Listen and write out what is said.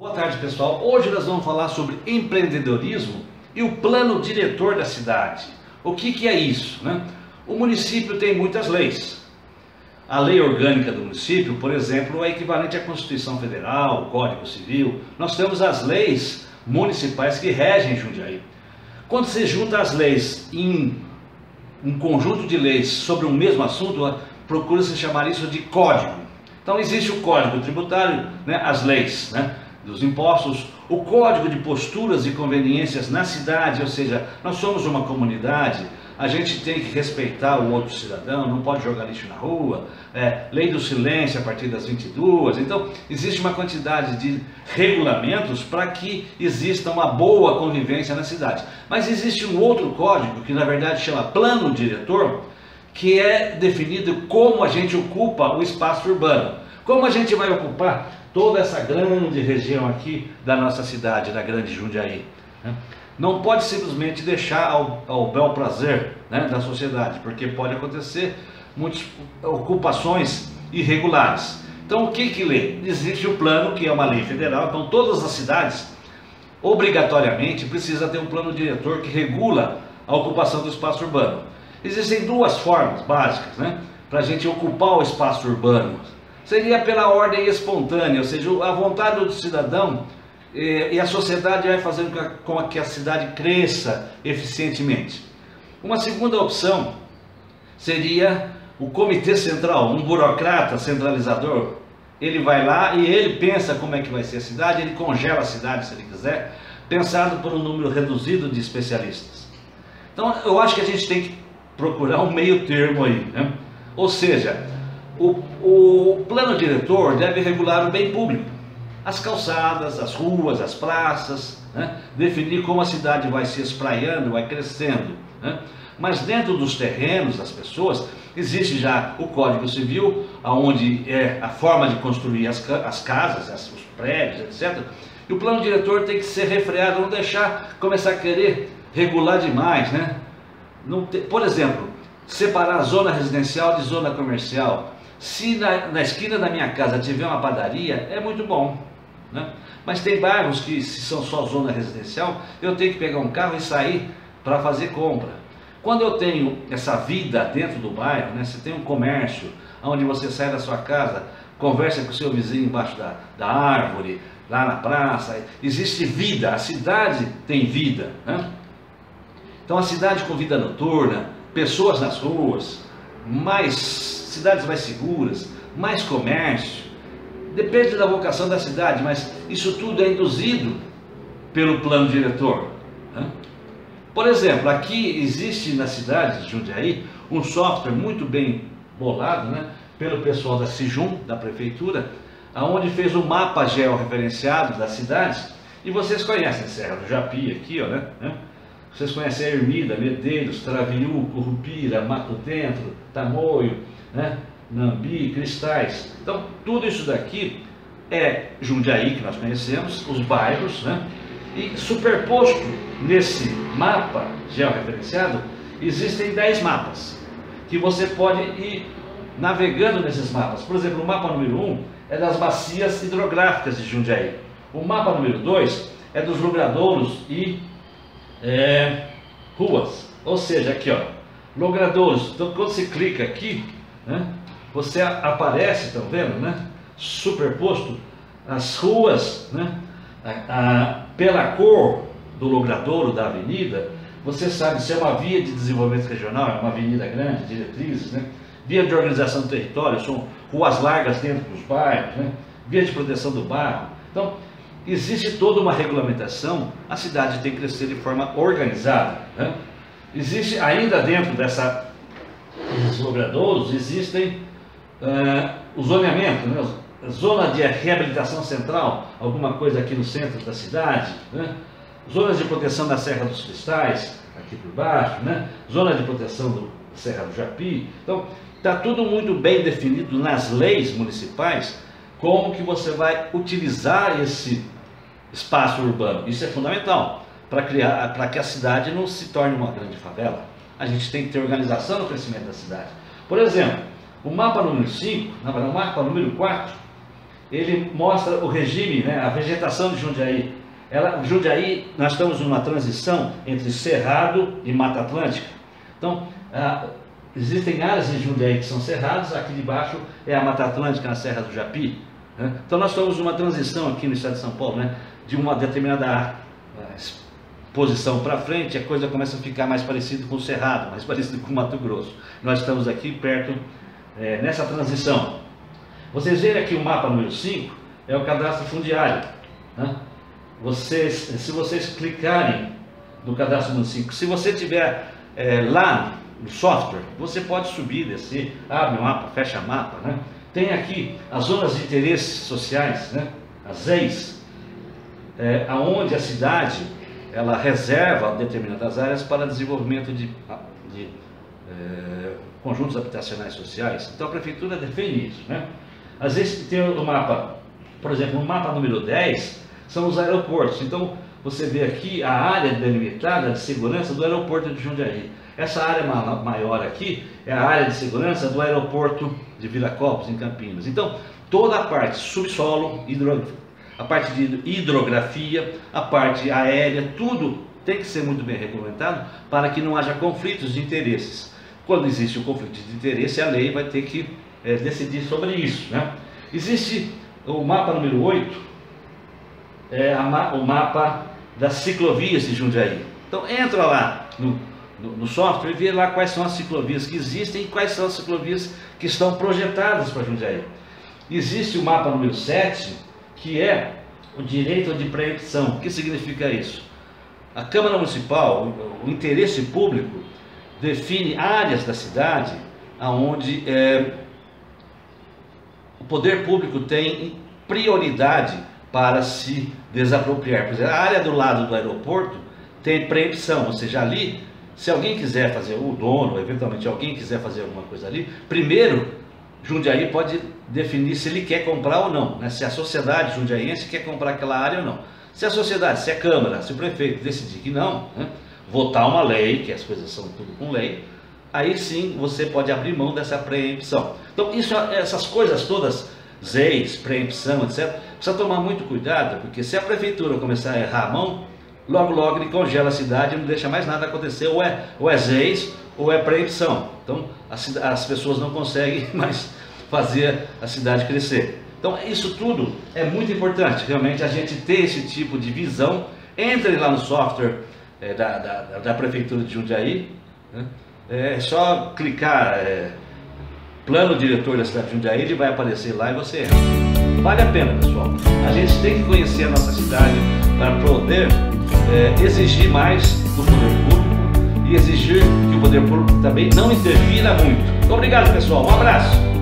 Boa tarde, pessoal. Hoje nós vamos falar sobre empreendedorismo e o plano diretor da cidade. O que é isso, né? O município tem muitas leis. A lei orgânica do município, por exemplo, é equivalente à Constituição Federal, o Código Civil. Nós temos as leis municipais que regem Jundiaí. Quando se junta as leis em um conjunto de leis sobre o mesmo assunto, procura-se chamar isso de código. Então existe o Código Tributário, né, as leis, né, dos impostos, o Código de Posturas e Conveniências na cidade, ou seja, nós somos uma comunidade, a gente tem que respeitar o outro cidadão, não pode jogar lixo na rua, lei do silêncio a partir das 22, então existe uma quantidade de regulamentos para que exista uma boa convivência na cidade. Mas existe um outro código que na verdade chama Plano Diretor, que é definido como a gente ocupa o espaço urbano, como a gente vai ocupar toda essa grande região aqui da nossa cidade, da grande Jundiaí, né? Não pode simplesmente deixar ao bel prazer, né, da sociedade, porque pode acontecer muitas ocupações irregulares. Então o que lê? Existe o plano, que é uma lei federal, então todas as cidades obrigatoriamente precisam ter um plano diretor que regula a ocupação do espaço urbano. Existem duas formas básicas, né, para a gente ocupar o espaço urbano. Seria pela ordem espontânea, ou seja, a vontade do cidadão e a sociedade vai fazendo com que a cidade cresça eficientemente. Uma segunda opção seria o comitê central, um burocrata centralizador. Ele vai lá e ele pensa como é que vai ser a cidade, ele congela a cidade se ele quiser, pensado por um número reduzido de especialistas. Então eu acho que a gente tem que procurar um meio termo aí, né? Ou seja, o plano diretor deve regular o bem público, as calçadas, as ruas, as praças, né? Definir como a cidade vai se espraiando, vai crescendo, né? Mas dentro dos terrenos das pessoas existe já o Código Civil, onde é a forma de construir as casas, os prédios, etc. E o plano diretor tem que ser refreado, não deixar começar a querer regular demais, né? Por exemplo, separar a zona residencial de zona comercial. Se na esquina da minha casa tiver uma padaria, é muito bom, né? Mas tem bairros que, se são só zona residencial, eu tenho que pegar um carro e sair para fazer compra. Quando eu tenho essa vida dentro do bairro, né, você tem um comércio, onde você sai da sua casa, conversa com o seu vizinho embaixo da árvore, lá na praça, existe vida, a cidade tem vida, né? Então a cidade com vida noturna, pessoas nas ruas, cidades mais seguras, mais comércio, depende da vocação da cidade, mas isso tudo é induzido pelo plano diretor, né? Por exemplo, aqui existe na cidade de Jundiaí um software muito bem bolado, né, pelo pessoal da Sijum, da prefeitura, onde fez um mapa georreferenciado da cidade, e vocês conhecem Serra do Japi aqui, ó, né? Vocês conhecem a Ermida, Medeiros, Traviú, Curupira, Mato Dentro, Tamoio, né, Nambi, Cristais. Então tudo isso daqui é Jundiaí, que nós conhecemos, os bairros, né? E superposto nesse mapa georreferenciado existem 10 mapas que você pode ir navegando nesses mapas. Por exemplo, o mapa número 1 é das bacias hidrográficas de Jundiaí. O mapa número 2 é dos logradouros e ruas. Ou seja, aqui, ó, logradouros. Então quando você clica aqui, né, você aparece, estão vendo, né, superposto as ruas, né, pela cor do logradouro da avenida, você sabe se é uma via de desenvolvimento regional, é uma avenida grande, diretrizes, né, via de organização do território, são ruas largas dentro dos bairros, né, via de proteção do bairro. Então existe toda uma regulamentação, a cidade tem que crescer de forma organizada, né? Existe ainda dentro desses logradouros, existem o zoneamento, né? Zona de reabilitação central, alguma coisa aqui no centro da cidade, né? Zonas de proteção da Serra dos Cristais, aqui por baixo, né? Zona de proteção da Serra do Japi. Então está tudo muito bem definido nas leis municipais, como que você vai utilizar esse espaço urbano. Isso é fundamental para que a cidade não se torne uma grande favela. A gente tem que ter organização no crescimento da cidade. Por exemplo, o mapa número 5, o mapa número 4, ele mostra o regime, né, a vegetação de Jundiaí. Jundiaí, nós estamos numa transição entre Cerrado e Mata Atlântica. Então, existem áreas em Jundiaí que são cerrados, aqui de baixo é a Mata Atlântica, na Serra do Japi. Né? Então nós estamos numa transição aqui no estado de São Paulo, né, de uma determinada posição para frente, a coisa começa a ficar mais parecida com o Cerrado, mais parecido com o Mato Grosso. Nós estamos aqui perto, nessa transição. Vocês veem aqui o mapa número 5, é o cadastro fundiário. Né? Se vocês clicarem no cadastro número 5, se você tiver lá no software, você pode subir, descer, abre o mapa, fecha o mapa. Né? Tem aqui as zonas de interesses sociais, né? As ZEIs, aonde a cidade ela reserva determinadas áreas para desenvolvimento de conjuntos habitacionais sociais. Então a prefeitura define isso. Né? Às vezes tem o mapa, por exemplo, no mapa número 10, são os aeroportos. Então você vê aqui a área delimitada de segurança do aeroporto de Jundiaí. Essa área maior aqui é a área de segurança do aeroporto de Viracopos, em Campinas. Então toda a parte subsolo, a parte de hidrografia, a parte aérea, tudo tem que ser muito bem regulamentado para que não haja conflitos de interesses. Quando existe um conflito de interesse, a lei vai ter que decidir sobre isso. Né? Existe o mapa número 8, o mapa das ciclovias de Jundiaí. Então entra lá no software e vê lá quais são as ciclovias que existem e quais são as ciclovias que estão projetadas para Jundiaí. Existe o mapa número 7, que é o direito de preempção. O que significa isso? A Câmara Municipal, o interesse público, define áreas da cidade onde o poder público tem prioridade para se desapropriar. Por exemplo, a área do lado do aeroporto tem preempção, ou seja, ali, se alguém quiser fazer, o dono, eventualmente alguém quiser fazer alguma coisa ali, primeiro Jundiaí pode definir se ele quer comprar ou não, né? Se a sociedade jundiaense quer comprar aquela área ou não. Se a sociedade, se a Câmara, se o prefeito decidir que não, né, votar uma lei, que as coisas são tudo com lei, aí sim você pode abrir mão dessa preempção. Então essas coisas todas, ZEIs, preempção, etc., precisa tomar muito cuidado, porque se a prefeitura começar a errar a mão, logo ele congela a cidade e não deixa mais nada acontecer, ou é ZEIs ou é preempção. Então as pessoas não conseguem mais fazer a cidade crescer. Então isso tudo é muito importante, realmente, a gente ter esse tipo de visão. Entre lá no software da Prefeitura de Jundiaí, né? É só clicar plano diretor da cidade de Jundiaí, ele vai aparecer lá e você entra. Vale a pena, pessoal. A gente tem que conhecer a nossa cidade para poder exigir mais do poder público e exigir que o poder público também não interfira muito. Muito obrigado, pessoal. Um abraço.